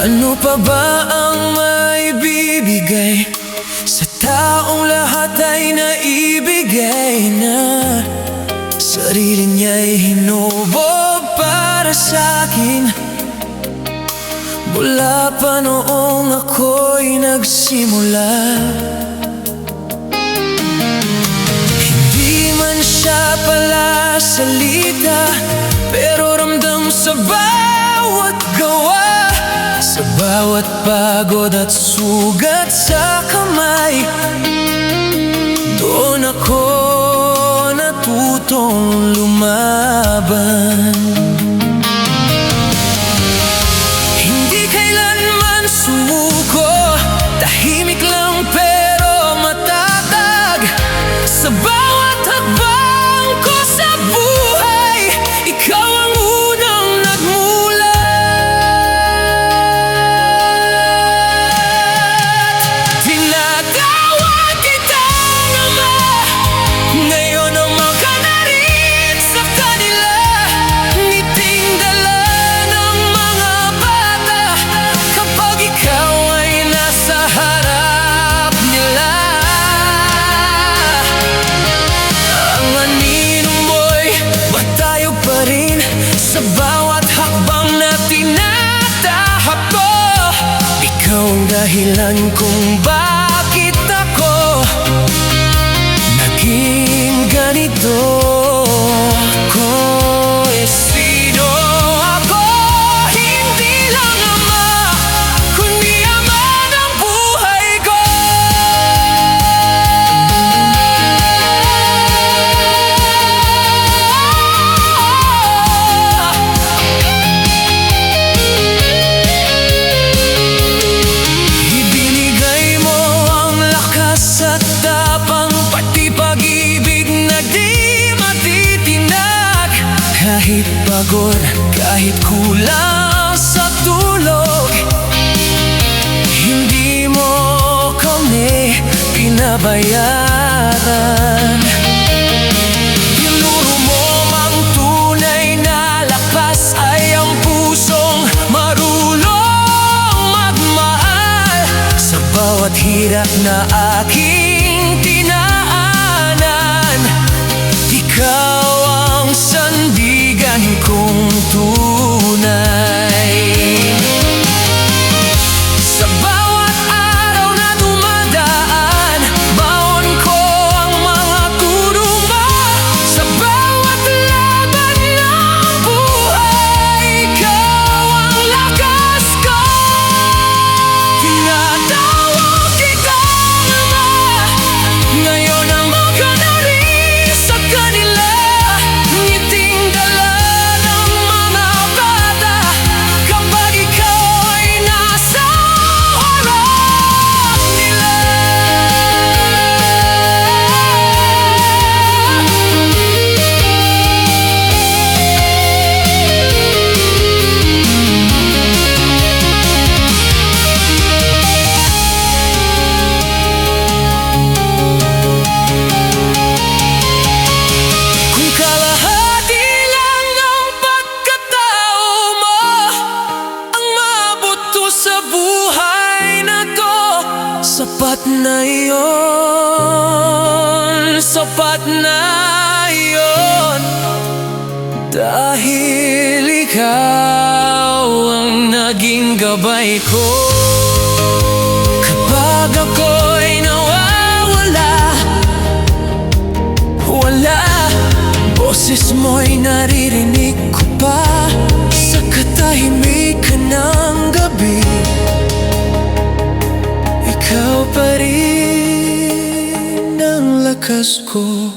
Ano pa ba ang maibibigay sa taong lahat ay naibigay na? Sarili niya'y hinubog para sa'kin mula pa noong ako'y nagsimula. Hindi man siya pala salita, pero ramdam sa bawat gawa, sa bawat pagod at sugat sa kamay. Doon ako natutong lumaban. Hindi kailanman sumuko, tahimik lang pero matatag. Sa bawat hakbang ko sa buhay, ikaw ang unang nagmulat. Tinatawag kitang ama, ngayon naman ka na rin sa kanila. Ngiting dala ng mga bata kapag ikaw ay nasa harap nila. Ang anino mo'y batayo pa rin sa bawat hakbang na tinatahak ko. Ikaw ang dahilan kung bakit ako naging ganito. Ko sino ako, hindi lang ama, kundi ama ng buhay ko. Ibinigay mo ang lakas at tapang, pati pag-ibig na di matitinag. Kahit pagod, kahit kulang sa tulog, hindi mo kami pinabayaran. Tinuro mo mang tunay na lakas ay ang pusong marunong magmahal. Sa bawat hirap na aking tinaanan, ikaw ang sandigan kong tunay. Sa bawat araw na dumadaan, baon ko ang mga turo mo. Sa bawat laban ng buhay, ikaw ang lakas ko. Tinatawag kitang ama, ngayon naman ka na rin sa kanila. Ngiting dala ng mga bata kapag ikaw ay nasa harap nila. Kung kalahati lang ng pagkatao mo ang mabuto sa buhay na to, sapat na yun, sapat na yun. Dahil ikaw ang naging gabay ko kapag ako'y nawawala. Wala, boses mo'y naririnig ko pa sa katahimikan ng gabi. Ikaw pa rin ang lakas ko.